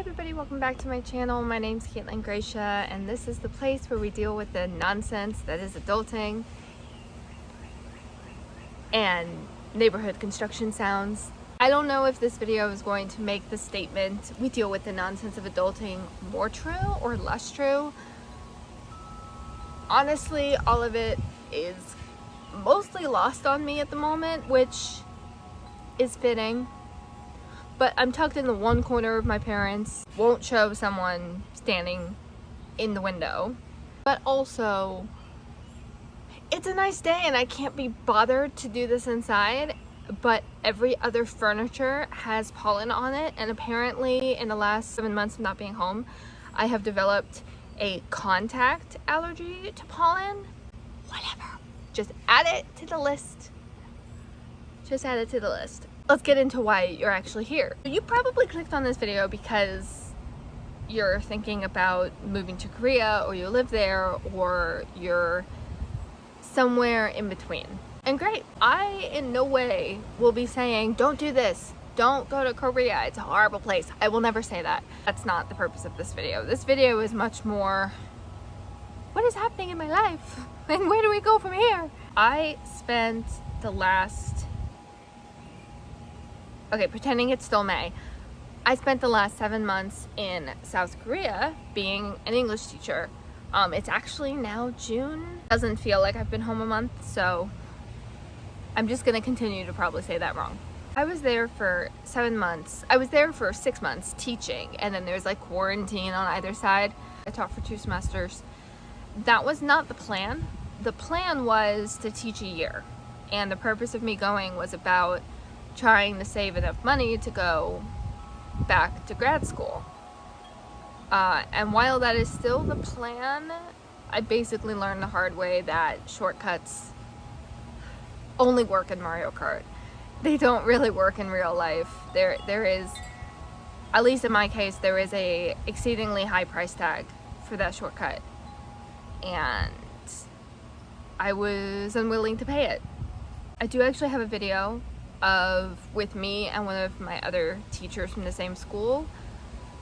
everybody, welcome back to my channel. My name's Caitlin Gracia, and this is the place where we deal with the nonsense that is adulting and neighborhood construction sounds. I don't know if this video is going to make the statement we deal with the nonsense of adulting more true or less true. Honestly, all of it is mostly lost on me at the moment, which is fitting. But I'm tucked in the one corner of my parents, won't show someone standing in the window. But also, it's a nice day and I can't be bothered to do this inside, but every other furniture has pollen on it, and apparently in the last 7 months of not being home, I have developed a contact allergy to pollen. Whatever. Just add it to the list. Just add it to the list. Let's get into why you're actually here. You probably clicked on this video because you're thinking about moving to Korea, or you live there, or you're somewhere in between. And great, I in no way will be saying, don't do this, don't go to Korea, it's a horrible place. I will never say that. That's not the purpose of this video. This video is much more, what is happening in my life? And where do we go from here? I spent the last, pretending it's still May, I spent the last 7 months in South Korea being an English teacher. It's actually now June. Doesn't feel like I've been home a month, so I'm just gonna continue to probably say that wrong. I was there for 7 months. I was there for 6 months teaching, and then there's like quarantine on either side. I taught for 2 semesters. That was not the plan. The plan was to teach a year, and the purpose of me going was about trying to save enough money to go back to grad school. And while that is still the plan, I basically learned the hard way that shortcuts only work in Mario Kart. They don't really work in real life. There is, at least in my case, there is a exceedingly high price tag for that shortcut, and I was unwilling to pay it. I do actually have a video with me and one of my other teachers from the same school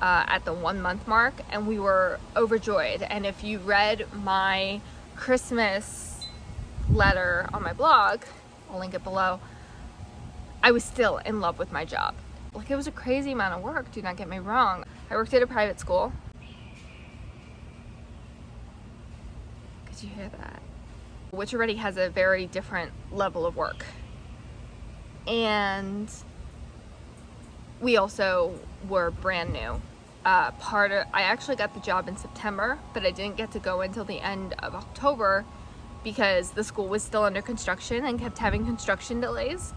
at the 1 month mark, and we were overjoyed. And if you read my Christmas letter on my blog, I'll link it below, I was still in love with my job. Like, it was a crazy amount of work, do not get me wrong. I worked at a private school. Could you hear that? Which already has a very different level of work. And we also were brand new. I actually got the job in September, but I didn't get to go until the end of October because the school was still under construction and kept having construction delays.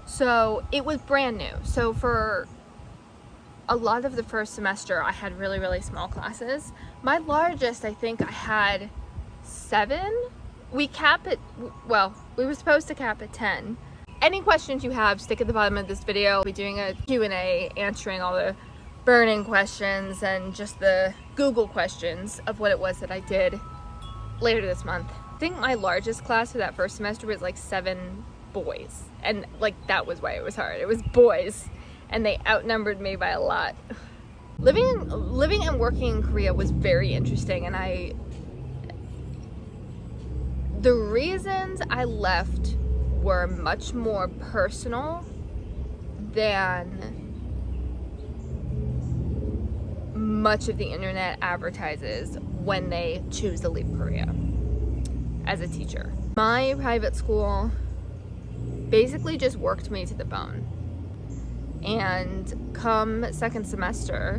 So it was brand new. So for a lot of the first semester, I had really, really small classes. My largest, I think I had 7. We were supposed to cap at 10. Any questions you have, stick at the bottom of this video. I'll be doing a Q&A, answering all the burning questions and just the Google questions of what it was that I did later this month. I think my largest class for that first semester was like 7 boys. And like, that was why it was hard. It was boys, and they outnumbered me by a lot. Living and working in Korea was very interesting, and the reasons I left were much more personal than much of the internet advertises when they choose to leave Korea as a teacher. My private school basically just worked me to the bone. And come second semester,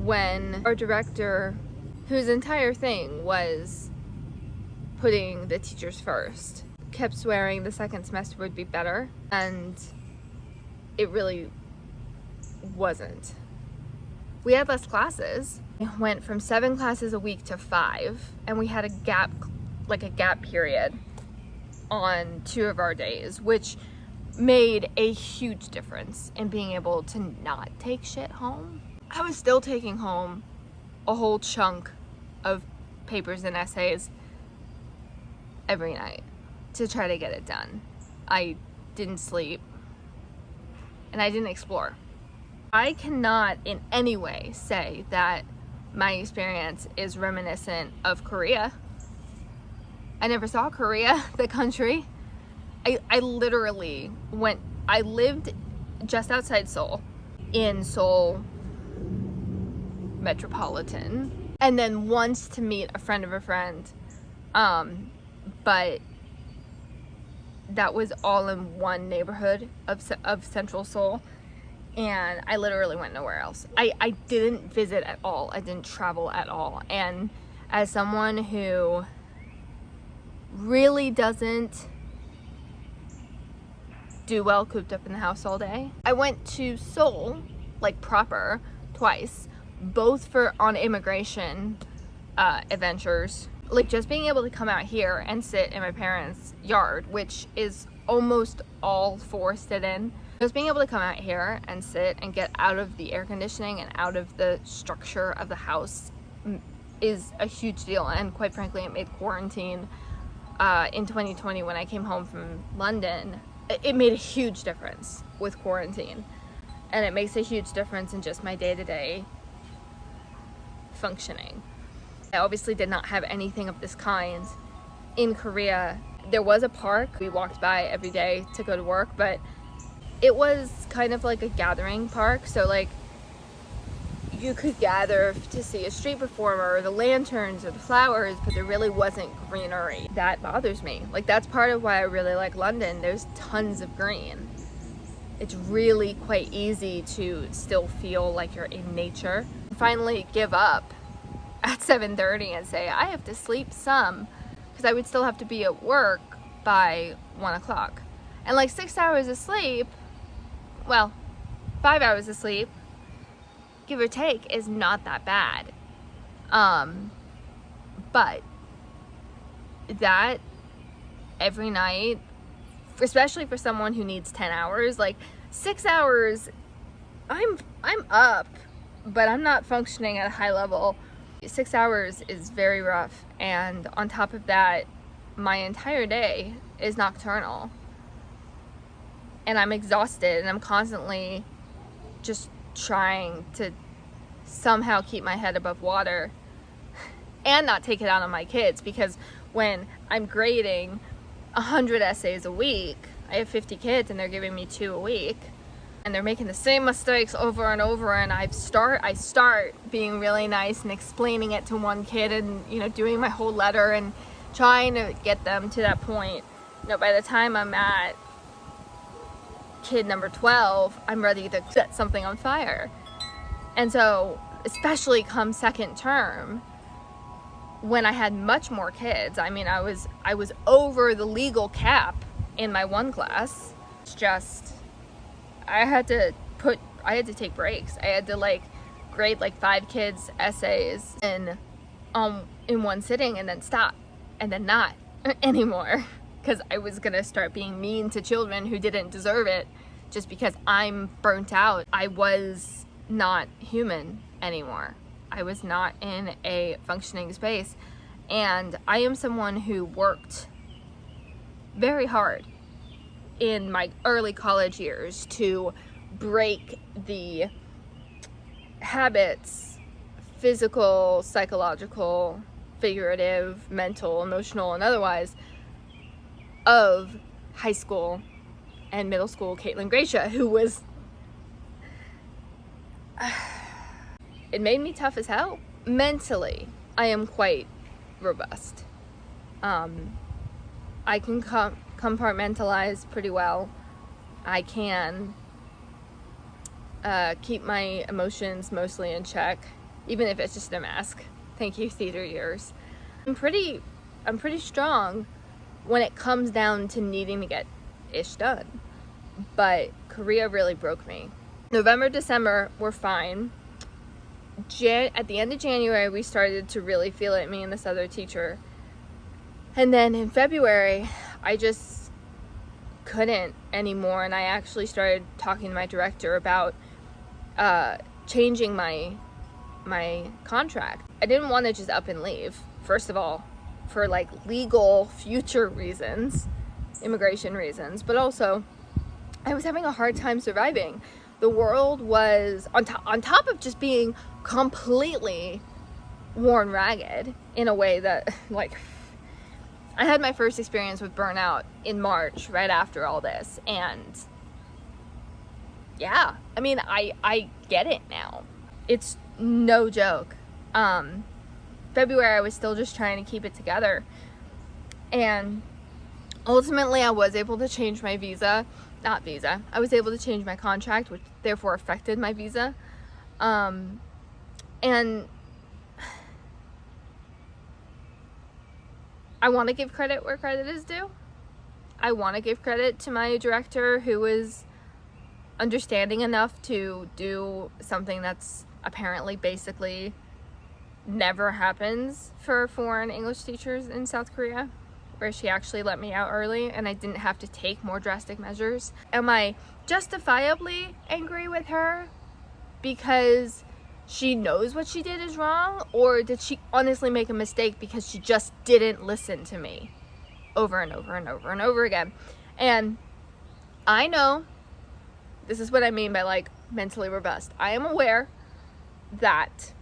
when our director, whose entire thing was putting the teachers first, kept swearing the second semester would be better, and it really wasn't. We had less classes. We went from 7 classes a week to 5, and we had a gap period on 2 of our days, which made a huge difference in being able to not take shit home. I was still taking home a whole chunk of papers and essays every night to try to get it done. I didn't sleep, and I didn't explore. I cannot in any way say that my experience is reminiscent of Korea. I never saw Korea, the country. I literally I lived just outside Seoul, in Seoul metropolitan, and then once to meet a friend of a friend, but that was all in one neighborhood of central Seoul, and I literally went nowhere else. I didn't visit at all. I didn't travel at all. And as someone who really doesn't do well cooped up in the house all day, I went to Seoul, like proper, twice, both on immigration adventures. Like just being able to come out here and sit in my parents' yard, which is almost all forested in. Just being able to come out here and sit and get out of the air conditioning and out of the structure of the house is a huge deal. And quite frankly, it made quarantine in 2020 when I came home from London, it made a huge difference with quarantine. And it makes a huge difference in just my day-to-day functioning. I obviously did not have anything of this kind in Korea. There was a park we walked by every day to go to work, but it was kind of like a gathering park. So like you could gather to see a street performer or the lanterns or the flowers, but there really wasn't greenery. That bothers me. Like that's part of why I really like London. There's tons of green. It's really quite easy to still feel like you're in nature. Finally give up at 7:30 and say I have to sleep some, because I would still have to be at work by 1 o'clock. And like 6 hours of sleep, well, 5 hours of sleep, give or take, is not that bad. But that every night, especially for someone who needs 10 hours, like 6 hours, I'm up, but I'm not functioning at a high level. 6 hours is very rough, and on top of that, my entire day is nocturnal, and I'm exhausted, and I'm constantly just trying to somehow keep my head above water and not take it out on my kids, because when I'm grading 100 essays a week, I have 50 kids and they're giving me 2 a week, and they're making the same mistakes over and over, and I start being really nice and explaining it to one kid and, you know, doing my whole letter and trying to get them to that point. You know, by the time I'm at kid number 12, I'm ready to set something on fire. And so, especially come second term, when I had much more kids, I mean, I was over the legal cap in my one class. It's just, I had to take breaks. I had to like grade like 5 kids' essays in one sitting and then stop and then not anymore, because I was gonna start being mean to children who didn't deserve it just because I'm burnt out. I was not human anymore. I was not in a functioning space, and I am someone who worked very hard in my early college years to break the habits, physical, psychological, figurative, mental, emotional, and otherwise, of high school and middle school Caitlin Gracia, who was it made me tough as hell. Mentally, I am quite robust. I can compartmentalize pretty well. I can keep my emotions mostly in check, even if it's just a mask. Thank you, theater years. I'm pretty strong when it comes down to needing to get ish done. But Korea really broke me. November, December were fine. At the end of January, we started to really feel it, me and this other teacher. And then in February, I just couldn't anymore, and I actually started talking to my director about changing my contract. I didn't want to just up and leave, first of all, for like legal future reasons, immigration reasons, but also I was having a hard time surviving. the world was on top of just being completely worn ragged in a way that, like, I had my first experience with burnout in March right after all this, and yeah, I mean, I get it now. It's no joke. February I was still just trying to keep it together, and ultimately I was able to change my I was able to change my contract, which therefore affected my visa, and I want to give credit where credit is due. I want to give credit to my director, who was understanding enough to do something that's apparently basically never happens for foreign English teachers in South Korea, where she actually let me out early and I didn't have to take more drastic measures. Am I justifiably angry with her because she knows what she did is wrong, or did she honestly make a mistake because she just didn't listen to me over and over and over and over again? And I know, this is what I mean by, like, mentally robust. I am aware that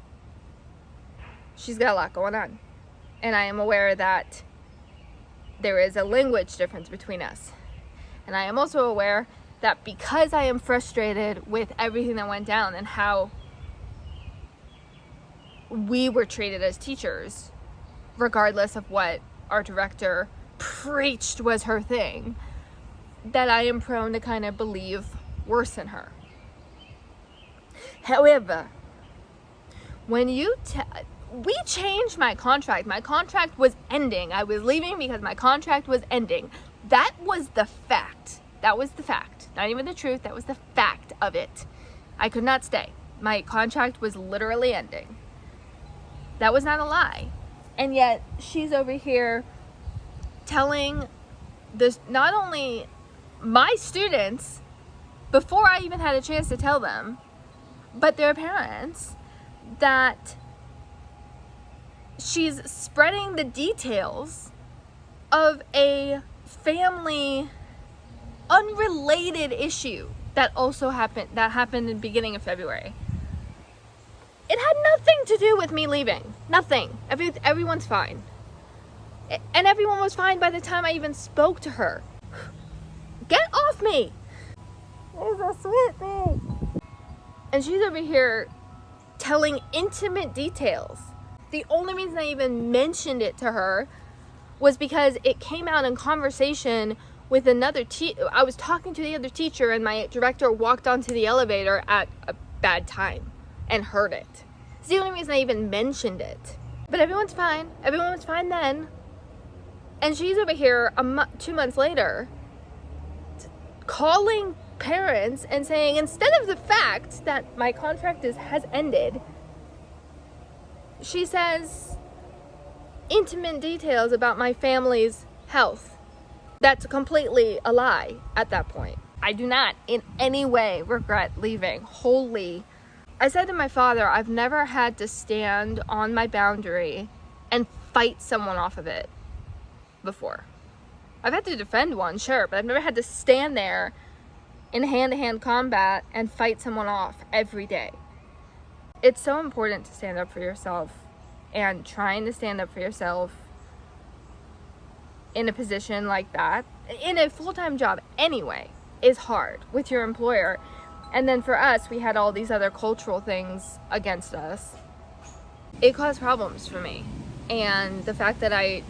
she's got a lot going on, and I am aware that there is a language difference between us, and I am also aware that because I am frustrated with everything that went down and how we were treated as teachers, regardless of what our director preached was her thing, that I am prone to kind of believe worse than her. However, when we changed my contract was ending. I was leaving because my contract was ending. That was the fact. Not even the truth. That was the fact of it. I could not stay. My contract was literally ending. That was not a lie. And yet she's over here telling this, not only my students, before I even had a chance to tell them, but their parents, that she's spreading the details of a family unrelated issue that happened in the beginning of February. It had nothing to do with me leaving. Nothing. Everyone's fine. And everyone was fine by the time I even spoke to her. Get off me! It's a sweet thing. And she's over here telling intimate details. The only reason I even mentioned it to her was because it came out in conversation with another teacher. I was talking to the other teacher, and my director walked onto the elevator at a bad time and heard it. It's the only reason I even mentioned it. But everyone's fine. Everyone was fine then. And she's over here 2 months later calling parents and saying, instead of the fact that my contract has ended, she says intimate details about my family's health. That's completely a lie at that point. I do not in any way regret leaving. Wholly. I said to my father, I've never had to stand on my boundary and fight someone off of it before. I've had to defend one, sure, but I've never had to stand there in hand-to-hand combat and fight someone off every day. It's so important to stand up for yourself, and trying to stand up for yourself in a position like that, in a full-time job anyway, is hard with your employer. And then for us, we had all these other cultural things against us. It caused problems for me. And the fact that I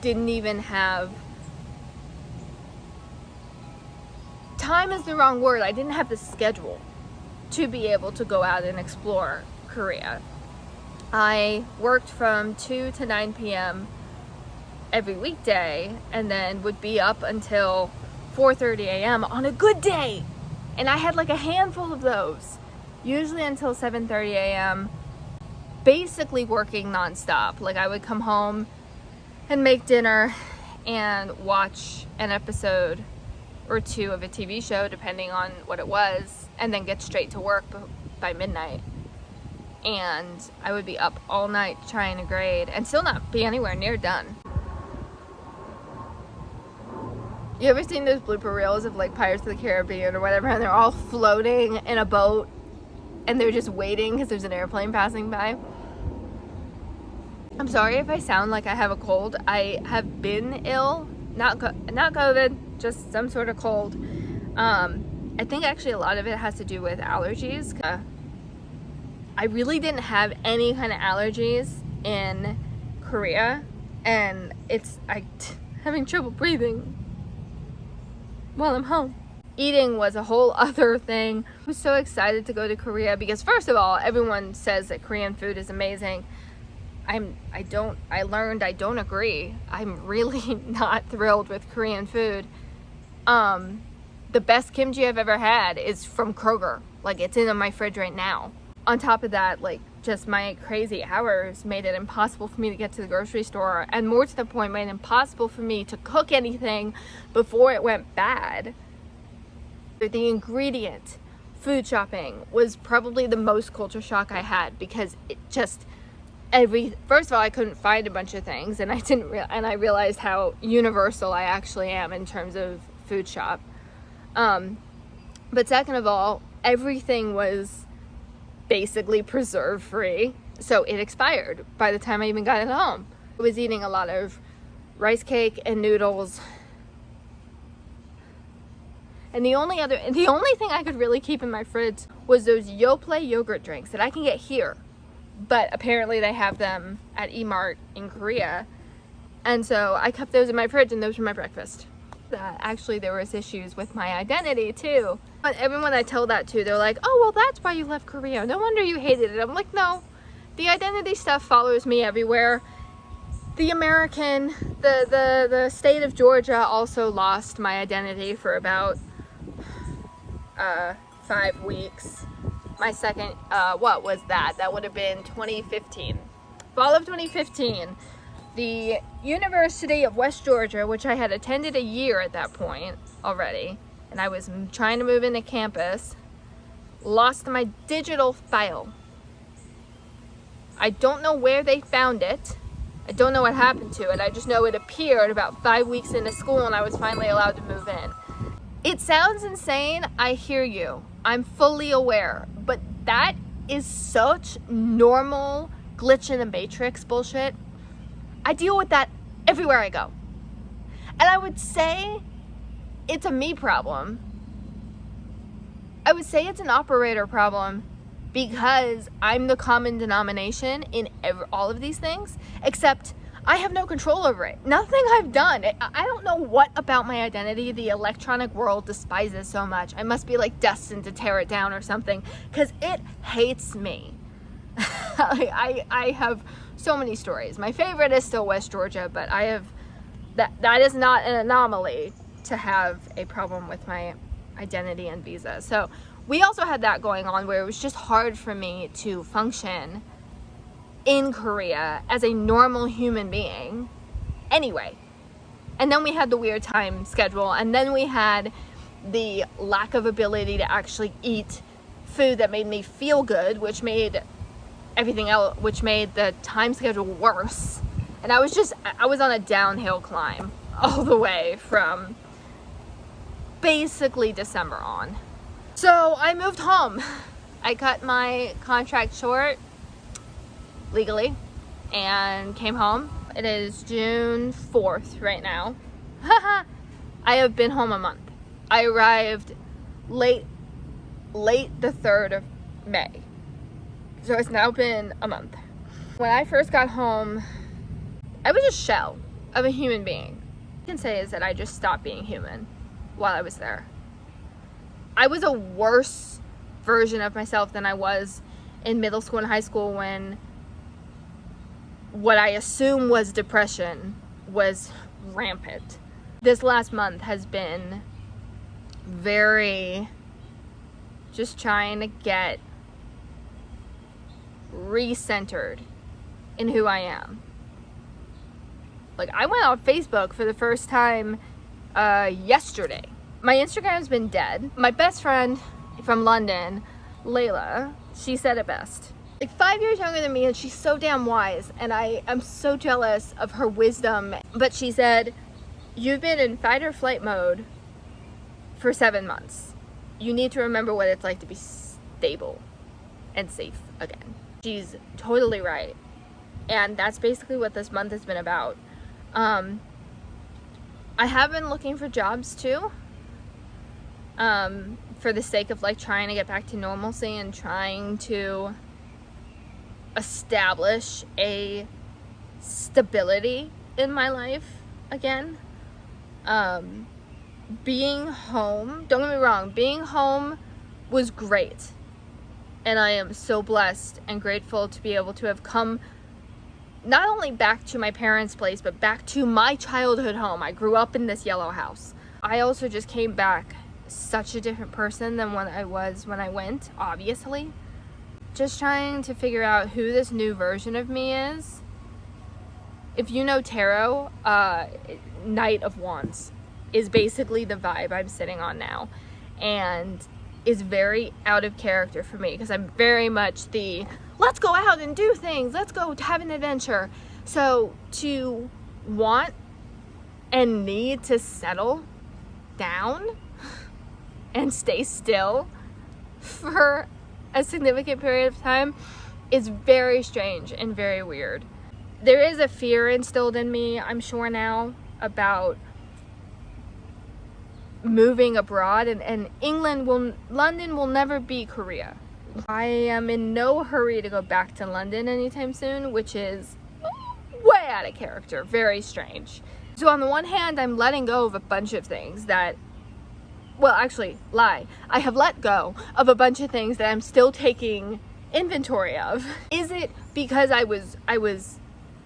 didn't even have time is the wrong word. I didn't have the schedule to be able to go out and explore Korea. I worked from 2 to 9 p.m. every weekday, and then would be up until 4:30 a.m. on a good day. And I had like a handful of those, usually until 7:30 a.m. basically working nonstop. Like, I would come home and make dinner and watch an episode or two of a TV show, depending on what it was, and then get straight to work by midnight. And I would be up all night trying to grade and still not be anywhere near done. You ever seen those blooper reels of like Pirates of the Caribbean or whatever, and they're all floating in a boat and they're just waiting because there's an airplane passing by? I'm sorry if I sound like I have a cold. I have been ill, not COVID, just some sort of cold. I think actually a lot of it has to do with allergies. I really didn't have any kind of allergies in Korea, and I'm having trouble breathing while I'm home. Eating was a whole other thing. I was so excited to go to Korea because first of all, everyone says that Korean food is amazing. I learned I don't agree. I'm really not thrilled with Korean food. The best kimchi I've ever had is from Kroger. Like, it's in my fridge right now. On top of that, like, just my crazy hours made it impossible for me to get to the grocery store, and more to the point, made it impossible for me to cook anything before it went bad. The ingredient food shopping was probably the most culture shock I had, because it just first of all, I couldn't find a bunch of things, and I realized how universal I actually am in terms of food shop. But second of all, everything was basically preserve free, so it expired by the time I even got it home. I was eating a lot of rice cake and noodles, and the only thing I could really keep in my fridge was those Yoplait yogurt drinks that I can get here, but apparently they have them at E-Mart in Korea, and so I kept those in my fridge, and those were my breakfast. Actually, there was issues with my identity too. But everyone I tell that to, they're like, oh, well, that's why you left Korea. No wonder you hated it. I'm like, no, the identity stuff follows me everywhere. The state of Georgia also lost my identity for about 5 weeks. My second, what was that? That would have been 2015. Fall of 2015. The University of West Georgia, which I had attended a year at that point already, and I was trying to move into campus, lost my digital file. I don't know where they found it. I don't know what happened to it. I just know it appeared about 5 weeks into school, and I was finally allowed to move in. It sounds insane. I hear you. I'm fully aware. But that is such normal glitch in the matrix bullshit. I deal with that everywhere I go. And I would say it's a me problem. I would say it's an operator problem because I'm the common denomination in all of these things, except I have no control over it. Nothing I've done. I don't know what about my identity the electronic world despises so much. I must be like destined to tear it down or something, because it hates me. I have so many stories. My favorite is still West Georgia, but I have that is not an anomaly to have a problem with my identity and visa. So we also had that going on, where it was just hard for me to function in Korea as a normal human being anyway. And then we had the weird time schedule, and then we had the lack of ability to actually eat food that made me feel good, which made everything else, which made the time schedule worse. And I was on a downhill climb all the way from basically December on. So I moved home. I cut my contract short legally and came home. It is June 4th right now. I have been home a month. I arrived late the 3rd of May. So it's now been a month. When I first got home, I was a shell of a human being. What I can say is that I just stopped being human while I was there. I was a worse version of myself than I was in middle school and high school, when what I assume was depression was rampant. This last month has been very just trying to get recentered in who I am. Like, I went on Facebook for the first time yesterday. My Instagram's been dead. My best friend from London, Layla, she said it best. Like 5 years younger than me, and she's so damn wise, and I am so jealous of her wisdom. But she said, You've been in fight or flight mode for 7 months. You need to remember what it's like to be stable and safe again. She's totally right. And that's basically what this month has been about. I have been looking for jobs too. For the sake of like trying to get back to normalcy and trying to establish a stability in my life again. Being home, don't get me wrong, being home was great. And I am so blessed and grateful to be able to have come not only back to my parents' place, but back to my childhood home. I grew up in this yellow house. I also just came back such a different person than what I was when I went, obviously. Just trying to figure out who this new version of me is. If you know tarot, Knight of Wands is basically the vibe I'm sitting on now, and is very out of character for me because I'm very much the let's go out and do things, let's go have an adventure. So to want and need to settle down and stay still for a significant period of time is very strange and very weird. There is a fear instilled in me, I'm sure now, about moving abroad, and London will never be Korea. I am in no hurry to go back to London anytime soon, which is way out of character, very strange. So on the one hand, I'm letting go of a bunch of things that, well, actually, lie. I have let go of a bunch of things that I'm still taking inventory of. Is it because I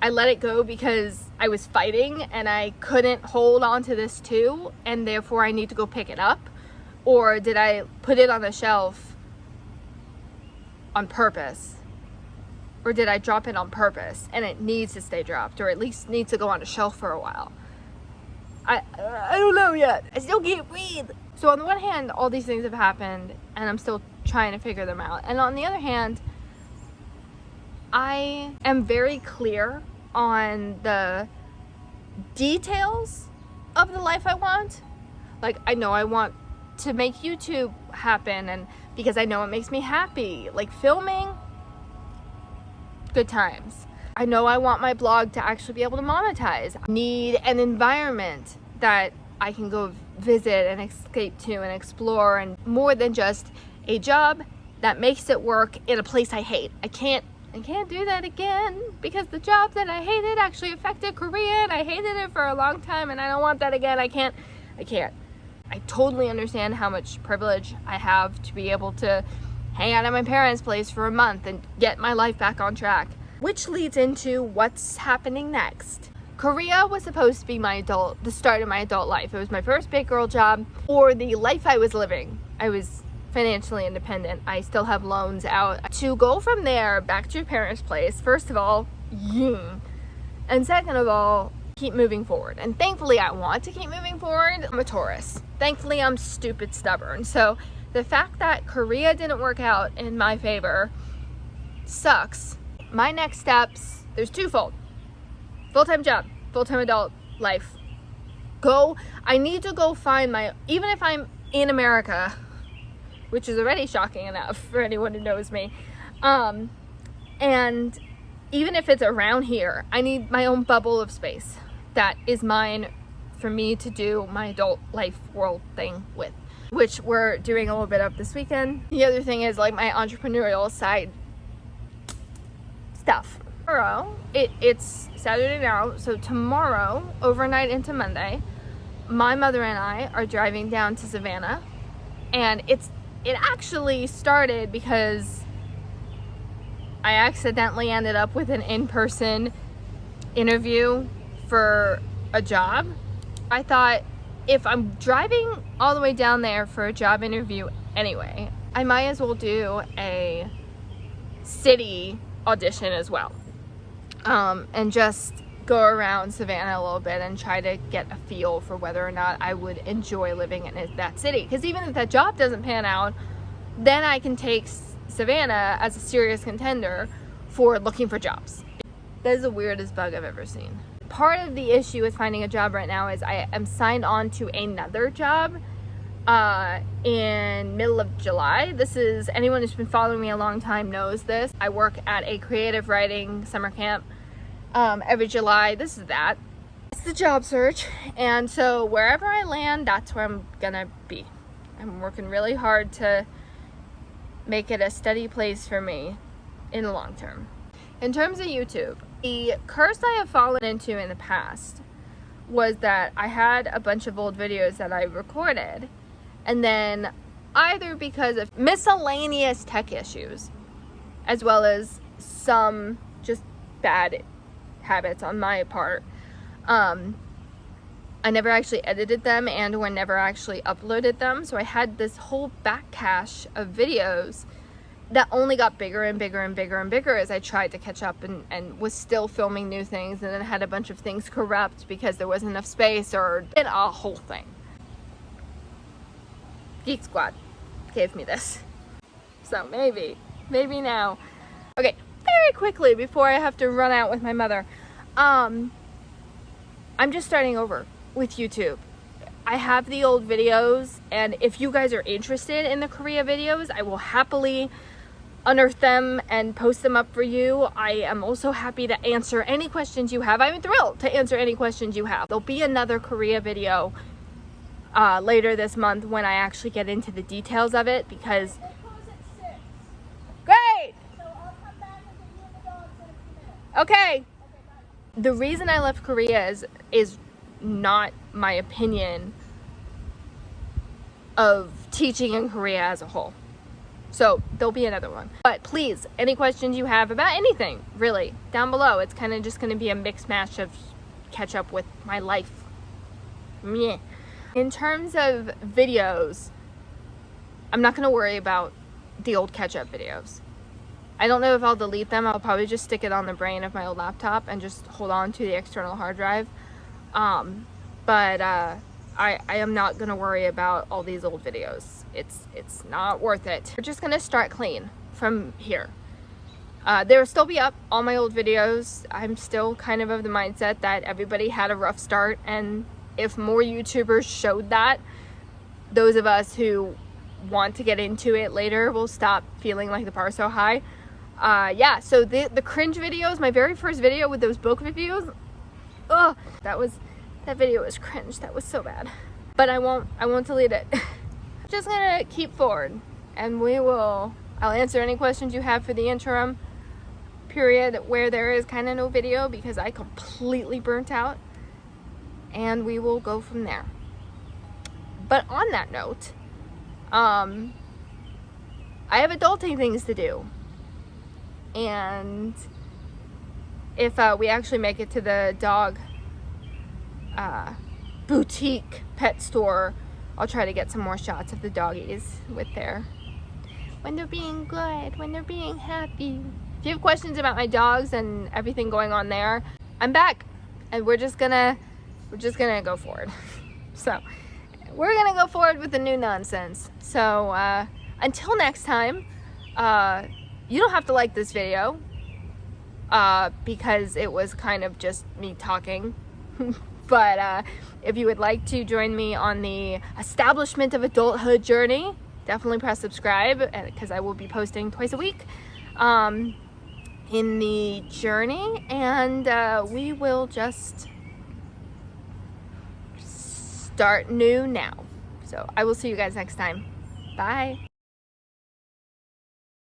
let it go because I was fighting and I couldn't hold on to this too, and therefore I need to go pick it up? Or did I put it on the shelf on purpose? Or did I drop it on purpose and it needs to stay dropped, or at least needs to go on a shelf for a while? I don't know yet. I still can't breathe. So on the one hand, all these things have happened and I'm still trying to figure them out. And on the other hand, I am very clear on the details of the life I want. Like, I know I want to make YouTube happen, and because I know it makes me happy. Like filming, good times. I know I want my blog to actually be able to monetize. I need an environment that I can go visit and escape to and explore, and more than just a job that makes it work in a place I hate. I can't do that again, because the job that I hated actually affected Korea and I hated it for a long time, and I don't want that again. I can't. I totally understand how much privilege I have to be able to hang out at my parents' place for a month and get my life back on track. Which leads into what's happening next. Korea was supposed to be the start of my adult life. It was my first big girl job, or the life I was living. I was financially independent. I still have loans out. To go from there back to your parents' place, first of all, and second of all, keep moving forward. And thankfully I want to keep moving forward. I'm a Taurus. Thankfully I'm stupid stubborn. So the fact that Korea didn't work out in my favor sucks. My next steps, there's twofold. Full-time job, full-time adult life. I need to go find even if I'm in America, which is already shocking enough for anyone who knows me. And even if it's around here, I need my own bubble of space that is mine for me to do my adult life world thing with, which we're doing a little bit of this weekend. The other thing is like my entrepreneurial side stuff. Tomorrow, it's Saturday now, so tomorrow, overnight into Monday, my mother and I are driving down to Savannah, and it actually started because I accidentally ended up with an in-person interview for a job. I thought, if I'm driving all the way down there for a job interview anyway, I might as well do a city audition as well. And just go around Savannah a little bit and try to get a feel for whether or not I would enjoy living in that city. Because even if that job doesn't pan out, then I can take Savannah as a serious contender for looking for jobs. That is the weirdest bug I've ever seen. Part of the issue with finding a job right now is I am signed on to another job in middle of July. This is, anyone who's been following me a long time knows this. I work at a creative writing summer camp every July. This is that. It's the job search. And so wherever I land, that's where I'm gonna be. I'm working really hard to make it a steady place for me in the long term. In terms of YouTube, the curse I have fallen into in the past was that I had a bunch of old videos that I recorded, and then either because of miscellaneous tech issues as well as some just bad habits on my part, I never actually edited them and or never actually uploaded them. So I had this whole back cache of videos that only got bigger and bigger and bigger and bigger as I tried to catch up and was still filming new things, and then had a bunch of things corrupt because there wasn't enough space, or a whole thing. Geek Squad gave me this. So maybe now. Okay, very quickly before I have to run out with my mother. I'm just starting over with YouTube. I have the old videos, and if you guys are interested in the Korea videos, I will happily unearth them and post them up for you. I am also happy to answer any questions you have. I'm thrilled to answer any questions you have. There'll be another Korea video later this month when I actually get into the details of it, because great. Okay. The reason I left Korea is not my opinion of teaching in Korea as a whole. So there'll be another one. But please, any questions you have about anything, really, down below. It's kind of just going to be a mixed match of catch up with my life. Meh. In terms of videos, I'm not going to worry about the old catch up videos. I don't know if I'll delete them. I'll probably just stick it on the brain of my old laptop and just hold on to the external hard drive. But I am not gonna worry about all these old videos. It's not worth it. We're just gonna start clean from here. There will still be up all my old videos. I'm still kind of the mindset that everybody had a rough start, and if more YouTubers showed that, those of us who want to get into it later will stop feeling like the bar is so high. Yeah, so the cringe videos, my very first video with those book videos, ugh, that video was cringe. That was so bad. But I won't delete it. Just gonna keep forward, and I'll answer any questions you have for the interim period where there is kind of no video, because I completely burnt out, and we will go from there. But on that note, I have adulting things to do, and if we actually make it to the dog boutique pet store, I'll try to get some more shots of the doggies when they're being good, when they're being happy. If you have questions about my dogs and everything going on there, I'm back, and we're just gonna go forward. So we're gonna go forward with the new nonsense. So until next time, you don't have to like this video because it was kind of just me talking. But if you would like to join me on the establishment of adulthood journey, definitely press subscribe, because I will be posting twice a week in the journey, and we will just start new now. So I will see you guys next time. Bye.